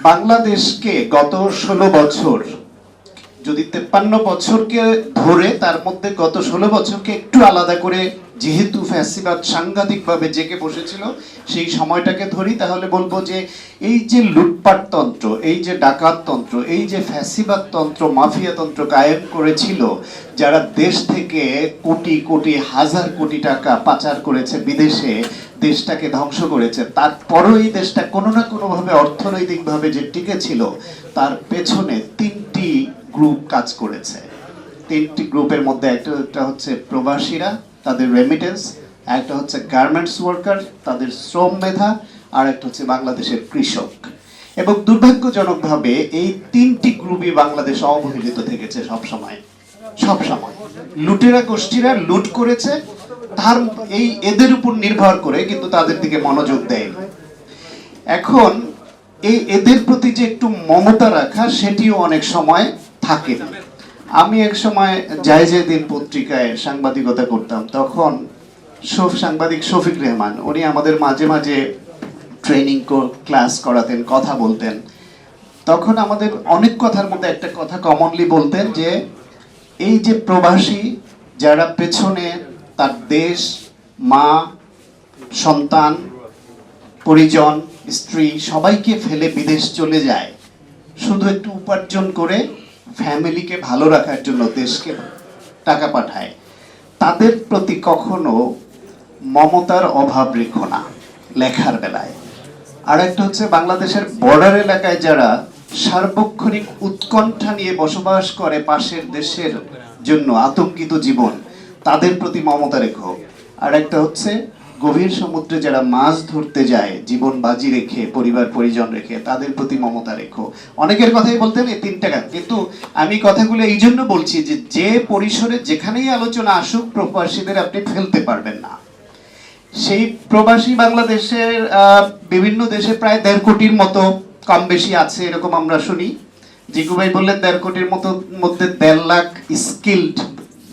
বাংলাদেশকে গত 16 বছর, যদি 53 বছরকে ধরে তার মধ্যে গত 16 বছরকে একটু আলাদা করে, যেহেতু ফ্যাসিবাদ সাংঘাতিকভাবে জেগে বসেছিল সেই সময়টাকে ধরি, তাহলে বলবো যে এই যে লুটপাট তন্ত্র, এই যে ডাকাত তন্ত্র, এই যে ফ্যাসিবাদ তন্ত্র, মাফিয়া তন্ত্র কায়েম করেছিল, যারা দেশ থেকে কোটি কোটি হাজার কোটি টাকা পাচার করেছে বিদেশে, দেশটাকে ধ্বংস করেছে, তারপরও এই দেশটা কোনো না কোনোভাবে অর্থনৈতিকভাবে যে টিকে ছিল, তার পেছনে তিনটি গ্রুপ কাজ করেছে। তিনটি গ্রুপের মধ্যে একটা হচ্ছে প্রবাসীরা, তাদের রেমিটেন্স, একটা হচ্ছে গার্মেন্টস ওয়ার্কার, তাদের শ্রম মেধা, আর একটা হচ্ছে বাংলাদেশের কৃষক। এবং দুর্ভাগ্যজনকভাবে এই তিনটি গ্রুপই বাংলাদেশ অবহেলিত থেকেছে সবসময়। লুটেরা গোষ্ঠীরা লুট করেছে, তার এদের উপর নির্ভর করে কিন্তু তাদের দিকে মনোযোগ দেয়নি। এখন এদের প্রতি যে একটু মমতা রাখা, সেটিও অনেক সময় থাকে না। আমি এক সময় জায়জেদিন পত্রিকায় সাংবাদিকতা করতাম, তখন সাংবাদিক শফিক রেহমান, উনি আমাদের মাঝে মাঝে ট্রেনিং ক্লাস করাতেন, কথা বলতেন। তখন আমাদের অনেক কথার মধ্যে একটা কথা কমনলি বলতেন যে এই যে প্রবাসী যারা পেছনে তার দেশ, মা, সন্তান, পরিজন, স্ত্রী সবাইকে ফেলে বিদেশ চলে যায় শুধু একটু উপার্জন করে ফ্যামিলিকে ভালো রাখার জন্য, দেশকে টাকা পাঠায়, তাদের প্রতি কখনো মমতার অভাব রেখো না লেখার বেলায়। আর একটা হচ্ছে বাংলাদেশের বর্ডার এলাকায় যারা সার্বক্ষণিক উৎকণ্ঠা নিয়ে বসবাস করে পাশের দেশের জন্য, আতঙ্কিত জীবন, তাদের প্রতি মমতা রেখো। আর একটা হচ্ছে গভীর সমুদ্রে যারা মাছ ধরতে যায় জীবন বাজি রেখে, পরিবার পরিজন রেখে, তাদের প্রতি মমতা রেখো। অনেকের কথাই বলতেন এই তিনটা কাজ, কিন্তু আমি কথাগুলো এই জন্য বলছি যে যে পরিসরে যেখানেই আলোচনা আসুক, প্রবাসীদের আপনি ফেলতে পারবেন না। সেই প্রবাসী বাংলাদেশের বিভিন্ন দেশে প্রায় 1.5 কোটির মতো কম বেশি আছে, এরকম আমরা শুনি। জিকু ভাই বললেন 1.5 কোটির মধ্যে 1.5 লাখ স্কিলড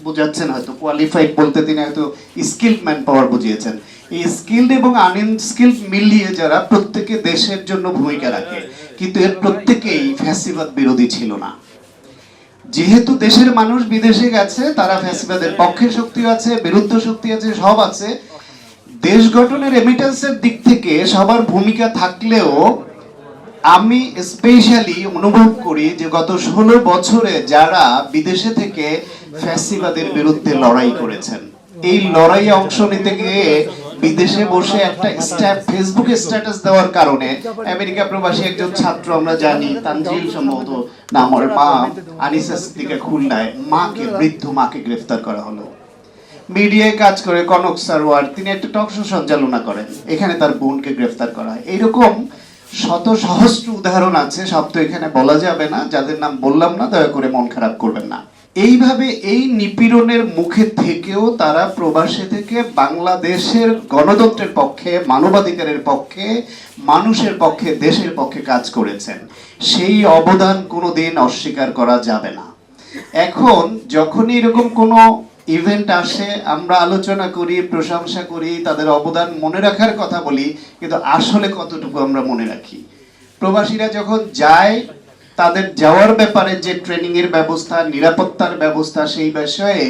বোঝাচ্ছেন, হয়তো কোয়ালিফাইড বলতে তিনি হয়তো স্কিলড ম্যান পাওয়ার বুঝিয়েছেন। এই স্কিলড এবং আনস্কিলড মিলিয়ে যারা প্রত্যেকে দেশের জন্য ভূমিকা রাখে, কিন্তু এর প্রত্যেকেই ফ্যাসিবাদ বিরোধী ছিল না। যেহেতু দেশের মানুষ বিদেশে গেছে, তারা ফ্যাসিবাদের পক্ষে শক্তি আছে, বিরুদ্ধ শক্তি আছে, সব আছে। দেশ গঠনের রেমিটেন্সের দিক থেকে সবার ভূমিকা থাকলেও আমি স্পেশালি অনুভব করি যে গত 16 বছরে যারা বিদেশে থেকে ফ্যাসিবাদের বিরুদ্ধে লড়াই করেছেন, এই লড়াইয়ে অংশ নিতে গিয়ে বিদেশে বসে একটা ফেসবুকে স্ট্যাটাস দেওয়ার কারণে আমেরিকা প্রবাসী একজন ছাত্র, আমরা জানি তানজিল সম্ভবত নাম, ওর মা আনিসা সিদ্দিকা, খুলনায় বৃদ্ধ মাকে গ্রেফতার করা হলো। মিডিয়ায় কাজ করে কনক সারওয়ার, তিনি একটা টক শো সঞ্চালনা করেন, এখানে তার বোনকে গ্রেফতার করা হয়। এইরকম শত সহস্র উদাহরণ আছে, সব তো এখানে বলা যাবে না, যাদের নাম বললাম না দয়া করে মন খারাপ করবেন না। এইভাবে এই নিপীড়নের মুখে থেকেও তারা প্রবাসে থেকে বাংলাদেশের গণতন্ত্রের পক্ষে, মানবাধিকারের পক্ষে, মানুষের পক্ষে, দেশের পক্ষে কাজ করেছেন। সেই অবদান কোনোদিন অস্বীকার করা যাবে না। এখন যখনই এরকম কোনো ইভেন্ট আসে, আমরা আলোচনা করি, প্রশংসা করি, তাদের অবদান মনে রাখার কথা বলি, কিন্তু আসলে কতটুকু আমরা মনে রাখি? প্রবাসীরা যখন যায়, তাদের যাওয়ার ব্যাপারে যে ট্রেনিং এর ব্যবস্থা, নিরাপত্তার ব্যবস্থা, সেই বিষয়ে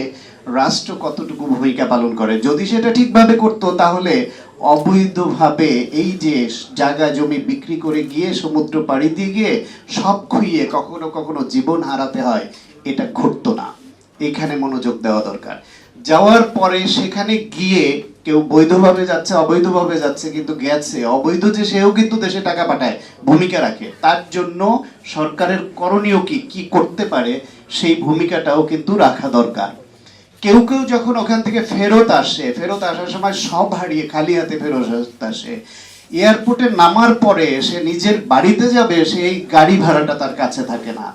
রাষ্ট্র কতটুকু ভূমিকা পালন করে? যদি সেটা ঠিকভাবে করতো, তাহলে অবৈধভাবে এই যে জায়গা জমি বিক্রি করে গিয়ে, সমুদ্র পাড়ি দিয়ে গিয়ে সব খুইয়ে কখনো কখনো জীবন হারাতে হয়, এটা ঘটতো না। এখানে মনোযোগ দেওয়া দরকার। যাওয়ার পরে সেখানে গিয়ে কেউ বৈধভাবে যাচ্ছে, অবৈধভাবে যাচ্ছে, কিন্তু গেছে, অবৈধ যে সেও কিন্তু দেশে টাকা পাঠায়, ভূমিকা রাখে। তার জন্য সরকারের করণীয় কি করতে পারে, সেই ভূমিকাটাও কিন্তু রাখা দরকার। কেউ কেউ যখন ওখান থেকে ফেরত আসার সময় সব হারিয়ে খালি হাতে ফেরত আসে, এয়ারপোর্টে নামার পরে সে নিজের বাড়িতে যাবে, সেই গাড়ি ভাড়াটা তার কাছে থাকে না।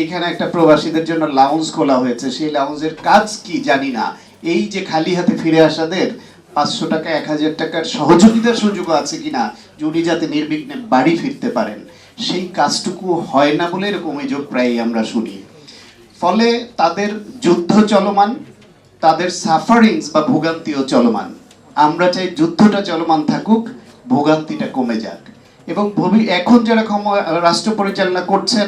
এইখানে একটা প্রবাসীদের জন্য লাউঞ্জ খোলা হয়েছে, সেই লাউঞ্জের কাজ কি জানি না। এই যে খালি হাতে ফিরে আসাদের 500 টাকা 1000 টাকার সহযোগিতার সুযোগ আছে কিনা, উনি যাতে নির্বিঘ্নে বাড়ি ফিরতে পারেন, সেই কাজটুকু হয় না বলে এরকম অভিযোগ প্রায়ই আমরা শুনি। ফলে তাদের যুদ্ধ চলমান, তাদের সাফারিংস বা ভোগান্তিও চলমান। আমরা চাই যুদ্ধটা চলমান থাকুক, ভোগান্তিটা কমে যাক। এবং এখন যারা রাষ্ট্র পরিচালনা করছেন,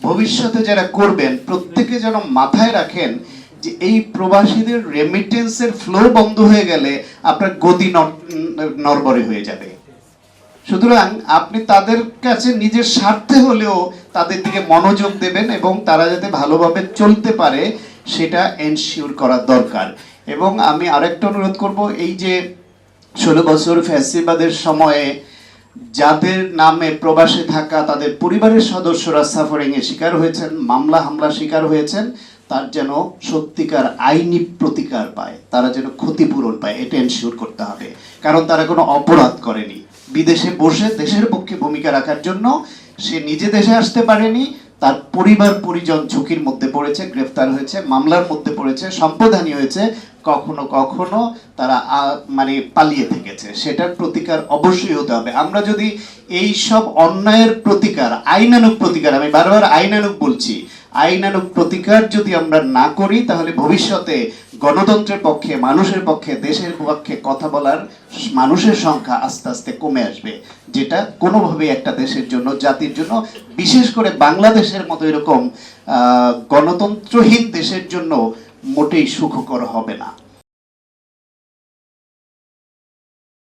ভবিষ্যতে যারা করবেন, প্রত্যেকে যেন মাথায় রাখেন যে এই প্রবাসীদের রেমিটেন্সের ফ্লো বন্ধ হয়ে গেলে আপনার গদি নড়বড়ে হয়ে যাবে। সুতরাং আপনি তাদের কাছে নিজের স্বার্থে হলেও তাদের দিকে মনোযোগ দেবেন এবং তারা যাতে ভালোভাবে চলতে পারে সেটা এনশিওর করা দরকার। এবং আমি আরেকটা অনুরোধ করব, এই যে 16 বছর ফ্যাসিবাদের সময়ে যাদের নামে প্রবাসে থাকা তাদের পরিবারের সদস্যরা সাফারিং এর শিকার হয়েছেন, মামলা হামলা শিকার হয়েছেন, তার যেন সত্যিকার আইনি প্রতিকার পায়, তারা যেন ক্ষতিপূরণ পায়, এটা এনশিওর করতে হবে। কারণ তারা কোনো অপরাধ করেনি, বিদেশে বসে দেশের পক্ষে ভূমিকা রাখার জন্য সে নিজে দেশে আসতে পারেনি, তার পরিবার পরিজন ঝুঁকির মধ্যে পড়েছে, গ্রেফতার হয়েছে, মামলার মধ্যে পড়েছে, সম্পদহানি হয়েছে, কখনো কখনো তারা মানে পালিয়ে থেকেছে। সেটার প্রতিকার অবশ্যই হতে হবে। আমরা যদি এই সব অন্যায়ের প্রতিকার, আইনানুগ প্রতিকার, আমি বারবার আইনানুগ বলছি, আইনানুগ প্রতিকার যদি আমরা না করি তাহলে ভবিষ্যতে গণতন্ত্রের পক্ষে, মানুষের পক্ষে, দেশের পক্ষে কথা বলার মানুষের সংখ্যা আস্তে আস্তে কমে আসবে, যেটা কোনোভাবেই একটা দেশের জন্য, জাতির জন্য, বিশেষ করে বাংলাদেশের মতো এরকম গণতন্ত্রহীন দেশের জন্য মোটেই সুখকর হবে না।